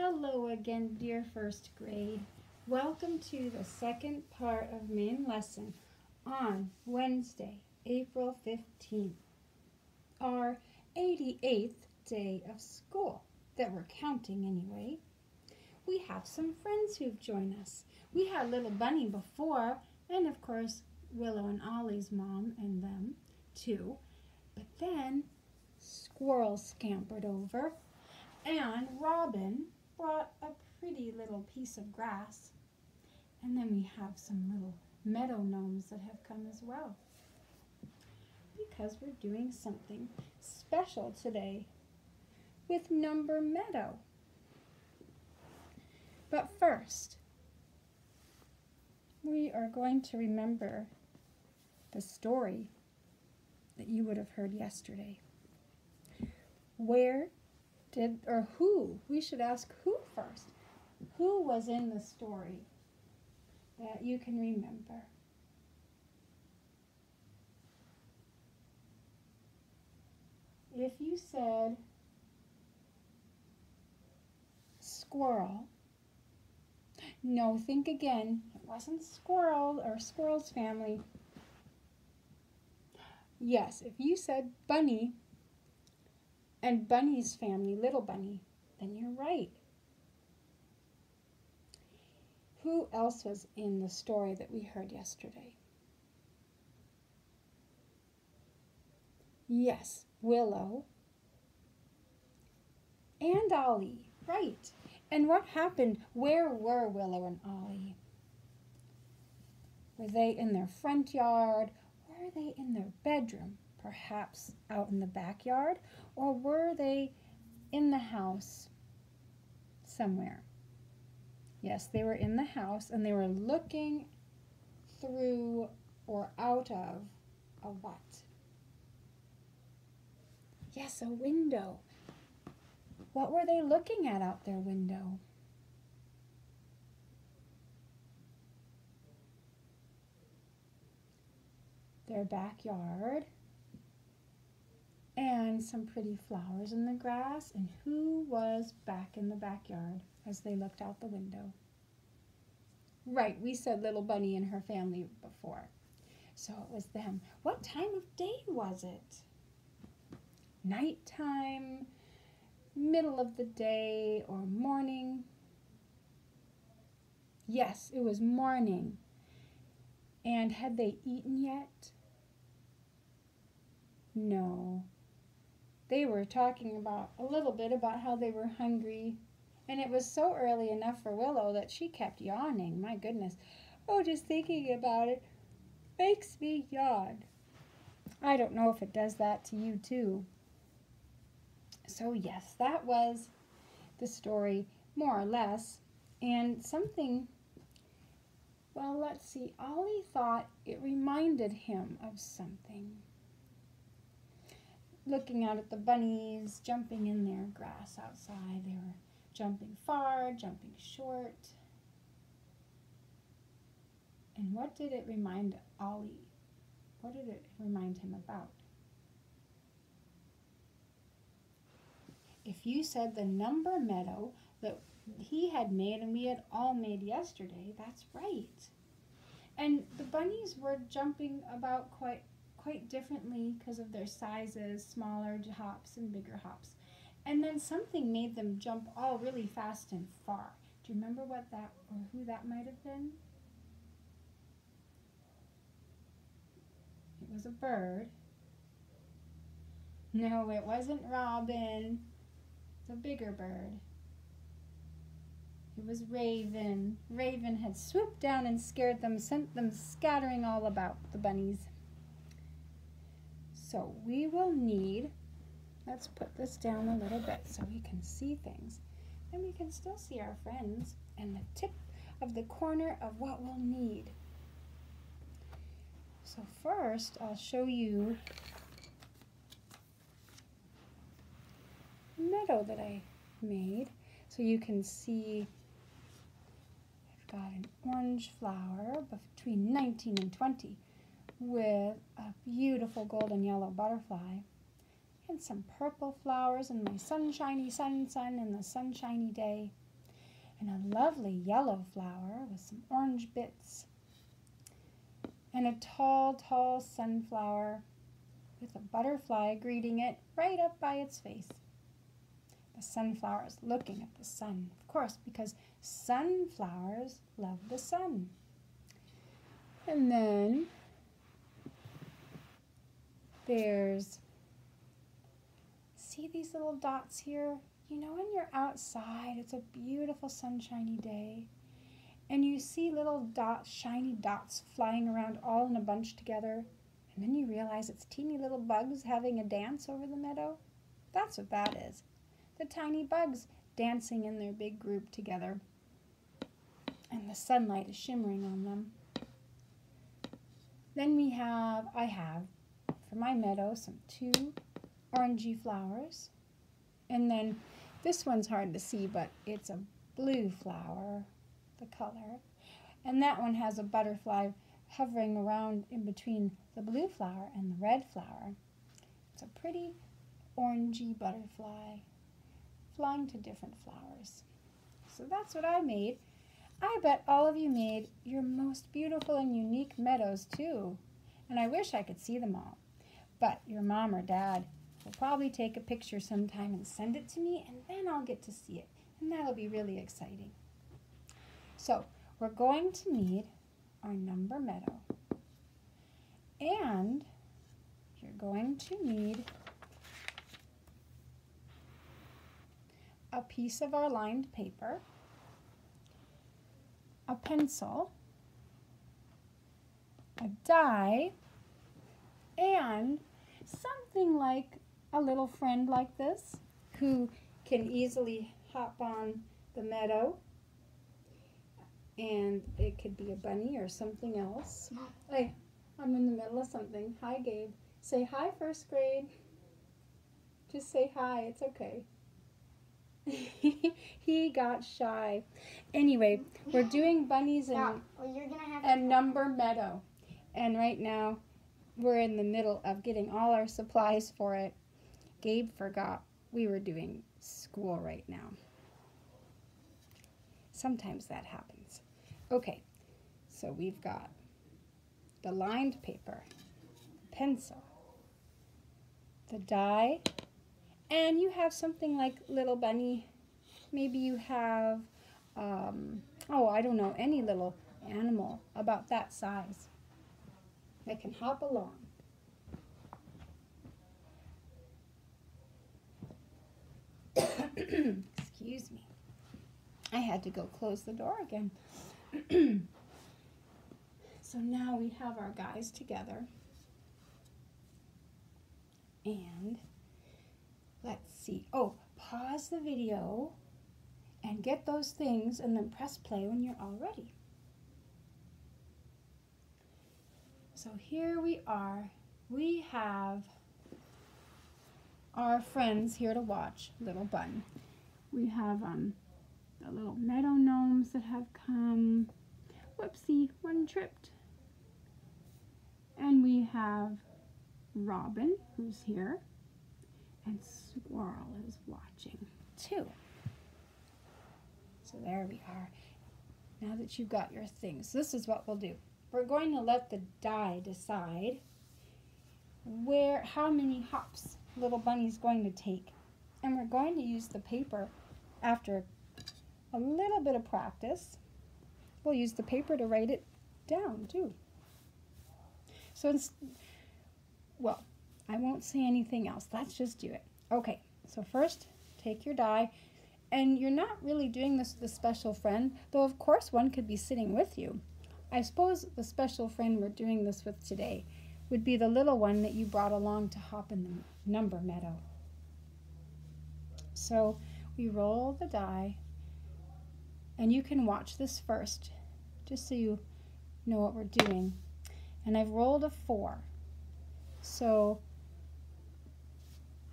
Hello again, dear first grade. Welcome to the second part of main lesson on Wednesday, April 15th, our 88th day of school, that we're counting anyway. We have some friends who've joined us. We had little Bunny before, and of course, Willow and Ollie's mom and them too. But then Squirrel scampered over, and Robin brought a pretty little piece of grass. And then we have some little meadow gnomes that have come as well, because we're doing something special today with Number Meadow. But first, we are going to remember the story that you would have heard yesterday. Who? We should ask who first. Who was in the story that you can remember? If you said squirrel, no, think again. It wasn't Squirrel or Squirrel's family. Yes, if you said Bunny and Bunny's family, Little Bunny, then you're right. Who else was in the story that we heard yesterday? Yes, Willow and Ollie, right. And what happened? Where were Willow and Ollie? Were they in their front yard? Were they in their bedroom? Perhaps out in the backyard? Or were they in the house somewhere? Yes, they were in the house, and they were looking through or out of a what? Yes, a window. What were they looking at out their window? Their backyard, and some pretty flowers in the grass. And who was back in the backyard as they looked out the window? Right, we said Little Bunny and her family before. So it was them. What time of day was it? Nighttime, middle of the day, or morning? Yes, it was morning. And had they eaten yet? No. They were talking a little bit about how they were hungry, and it was so early enough for Willow that she kept yawning. My goodness. Oh, just thinking about it makes me yawn. I don't know if it does that to you too. So yes, that was the story, more or less. And something, well, let's see, Ollie thought it reminded him of something. Looking out at the bunnies jumping in their grass outside. They were jumping far, jumping short. And what did it remind Ollie? What did it remind him about? If you said the Number Meadow that he had made and we had all made yesterday, that's right. And the bunnies were jumping about quite differently because of their sizes, smaller hops and bigger hops. And then something made them jump all really fast and far. Do you remember what that, or who that might have been? It was a bird. No, it wasn't Robin. It's a bigger bird. It was Raven. Raven had swooped down and scared them, sent them scattering all about, the bunnies. So we will need, let's put this down a little bit so we can see things. And we can still see our friends and the tip of the corner of what we'll need. So first, I'll show you the meadow that I made. So you can see I've got an orange flower between 19 and 20. With a beautiful golden yellow butterfly and some purple flowers and my sunshiny sun in the sunshiny day. and a lovely yellow flower with some orange bits, and a tall, tall sunflower with a butterfly greeting it right up by its face. The sunflower is looking at the sun, of course, because sunflowers love the sun. And then there's, see these little dots here? You know, when you're outside, it's a beautiful sunshiny day, and you see little dots, shiny dots flying around all in a bunch together, and then you realize it's teeny little bugs having a dance over the meadow. That's what that is. The tiny bugs dancing in their big group together, and the sunlight is shimmering on them. Then I have for my meadow some 2 orangey flowers, and then this one's hard to see, but it's a blue flower, the color, and that one has a butterfly hovering around in between the blue flower and the red flower. It's a pretty orangey butterfly flying to different flowers. So that's what I made. I bet all of you made your most beautiful and unique meadows too, and I wish I could see them all. But your mom or dad will probably take a picture sometime and send it to me, and then I'll get to see it, and that'll be really exciting. So we're going to need our number meadow, and you're going to need a piece of our lined paper, a pencil, a die, and something like a little friend like this who can easily hop on the meadow, and it could be a bunny or something else. Hey, I'm in the middle of something. Hi, Gabe. Say hi, first grade. Just say hi. It's okay. He got shy. Anyway, we're doing bunnies and number meadow. And right now, we're in the middle of getting all our supplies for it. Gabe forgot we were doing school right now. Sometimes that happens. Okay, so we've got the lined paper, the pencil, the die, and you have something like little bunny. Maybe you have, I don't know, any little animal about that size that can hop along. Excuse me. I had to go close the door again. So now we have our guys together. And let's see. Oh, pause the video and get those things and then press play when you're all ready. So here we are. We have our friends here to watch Little Bun. We have the little meadow gnomes that have come. Whoopsie, one tripped. And we have Robin, who's here, and Squirrel is watching too. So there we are. Now that you've got your things, this is what we'll do. We're going to let the die decide how many hops Little Bunny's going to take. And we're going to use the paper after a little bit of practice. We'll use the paper to write it down too. So I won't say anything else. Let's just do it. Okay, so first take your die, and you're not really doing this with a special friend, though of course one could be sitting with you. I suppose the special friend we're doing this with today would be the little one that you brought along to hop in the number meadow. So we roll the die, and you can watch this first, just so you know what we're doing. And I've rolled a 4. So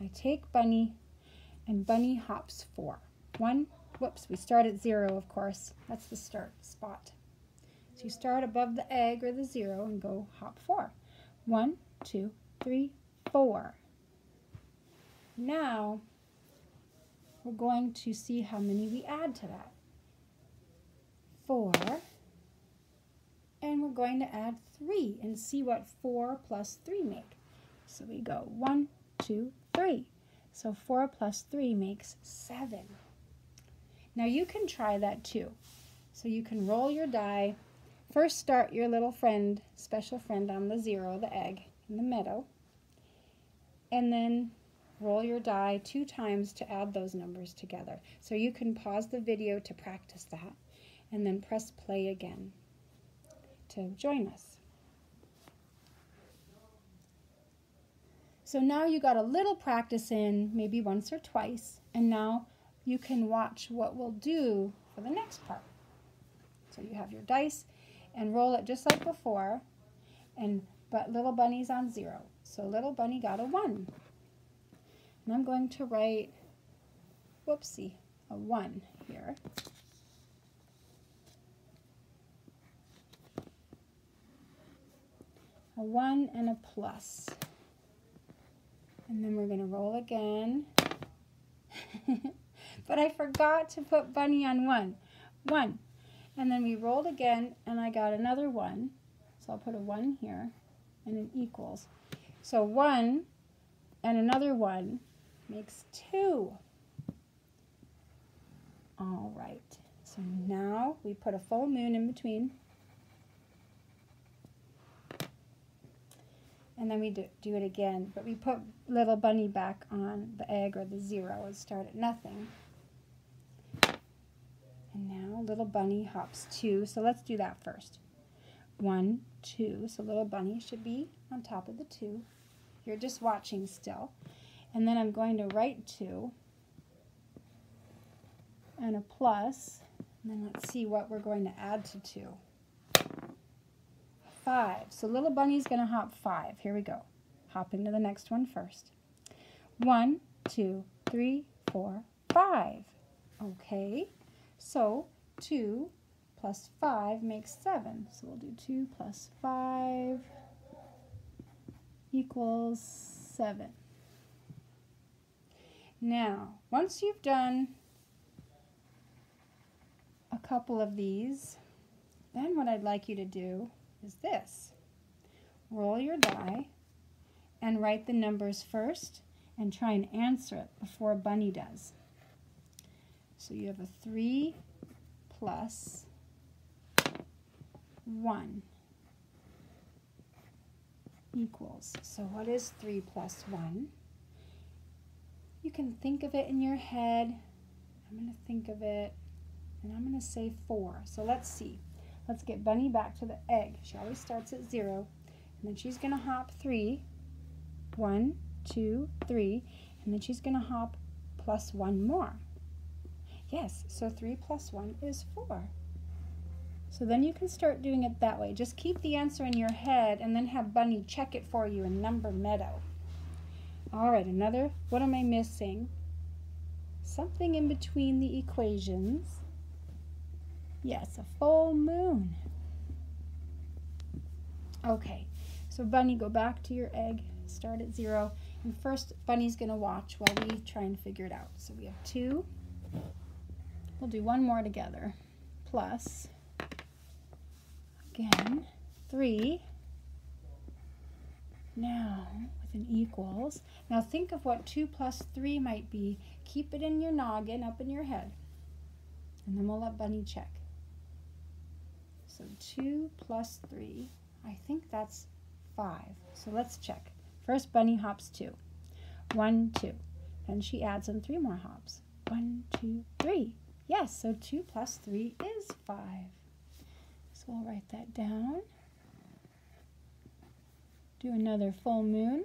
I take Bunny, and Bunny hops 4. 1, whoops, we start at 0, of course. That's the start spot. So you start above the egg or the 0 and go hop 4. 1, 2, 3, 4. Now we're going to see how many we add to that. 4, and we're going to add 3 and see what 4 plus 3 make. So we go 1, 2, 3. So 4 plus 3 makes 7. Now you can try that too. So you can roll your die. First start your little friend, special friend on the 0, the egg, in the middle. And then roll your die 2 times to add those numbers together. So you can pause the video to practice that and then press play again to join us. So now you got a little practice in, maybe once or twice, and now you can watch what we'll do for the next part. So you have your dice and roll it just like before, but little bunny's on 0. So little bunny got a 1. And I'm going to write, whoopsie, a 1 here. A 1 and a plus. And then we're going to roll again. But I forgot to put bunny on 1. 1. And then we rolled again, and I got another 1. So I'll put a 1 here, and it equals. So 1 and another 1 makes 2. All right. So now we put a full moon in between. And then we do it again, but we put little bunny back on the egg or the 0 and start at nothing. And now little bunny hops 2, so let's do that first. 1, 2, so little bunny should be on top of the 2. You're just watching still. And then I'm going to write 2 and a plus, and then let's see what we're going to add to 2. 5. So little bunny's going to hop 5. Here we go. Hop into the next one first. 1, 2, 3, 4, 5. Okay, so 2 plus 5 makes 7. So we'll do 2 plus 5 equals 7. Now, once you've done a couple of these, then what I'd like you to do is this. Roll your die and write the numbers first and try and answer it before Bunny does. So you have a 3 plus 1 equals. So what is 3 plus 1? You can think of it in your head. I'm going to think of it, and I'm going to say 4. So let's see. Let's get Bunny back to the egg. She always starts at 0, and then she's going to hop 3. 1, 2, 3, and then she's going to hop plus 1 more. Yes, so 3 plus 1 is 4. So then you can start doing it that way. Just keep the answer in your head and then have Bunny check it for you in Number Meadow. All right, another, what am I missing? Something in between the equations. Yes, a full moon. Okay, so Bunny, go back to your egg, start at 0, and first Bunny's going to watch while we try and figure it out. So we have 2. We'll do one more together. Plus, again, 3. Now, with an equals. Now think of what 2 plus 3 might be. Keep it in your noggin, up in your head. And then we'll let Bunny check. So 2 plus 3, I think that's 5. So let's check. First, Bunny hops 2. 1, 2. Then she adds in 3 more hops. 1, 2, 3. Yes, so 2 plus 3 is 5. So we'll write that down. Do another full moon.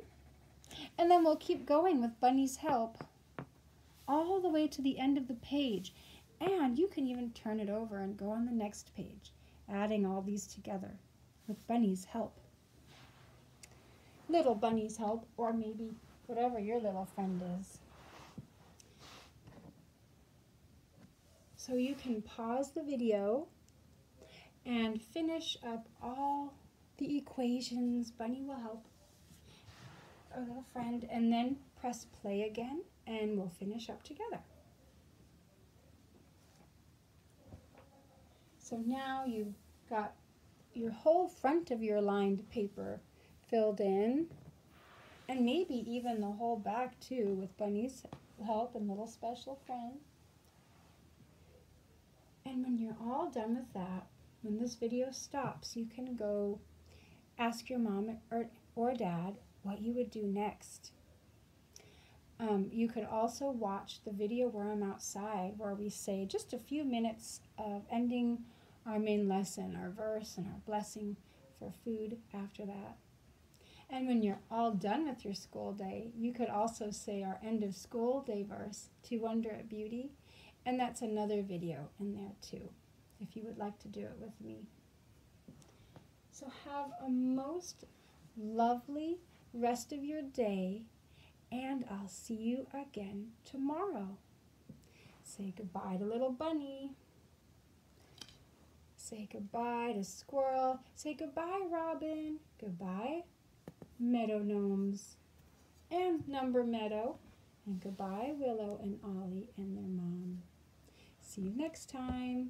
And then we'll keep going with Bunny's help all the way to the end of the page. And you can even turn it over and go on the next page, adding all these together with Bunny's help. Little Bunny's help, or maybe whatever your little friend is. So you can pause the video and finish up all the equations. Bunny will help our little friend, and then press play again, and we'll finish up together. So now you've got your whole front of your lined paper filled in, and maybe even the whole back too, with Bunny's help and little special friend. And when you're all done with that, when this video stops, you can go ask your mom or dad what you would do next. You could also watch the video where I'm outside, where we say just a few minutes of ending our main lesson, our verse and our blessing for food after that. And when you're all done with your school day, you could also say our end of school day verse, To Wonder at Beauty, and that's another video in there too, if you would like to do it with me. So have a most lovely rest of your day, and I'll see you again tomorrow. Say goodbye to little Bunny. Say goodbye to Squirrel. Say goodbye, Robin. Goodbye, Meadow Gnomes and Number Meadow. And goodbye, Willow and Ollie and their mom. See you next time.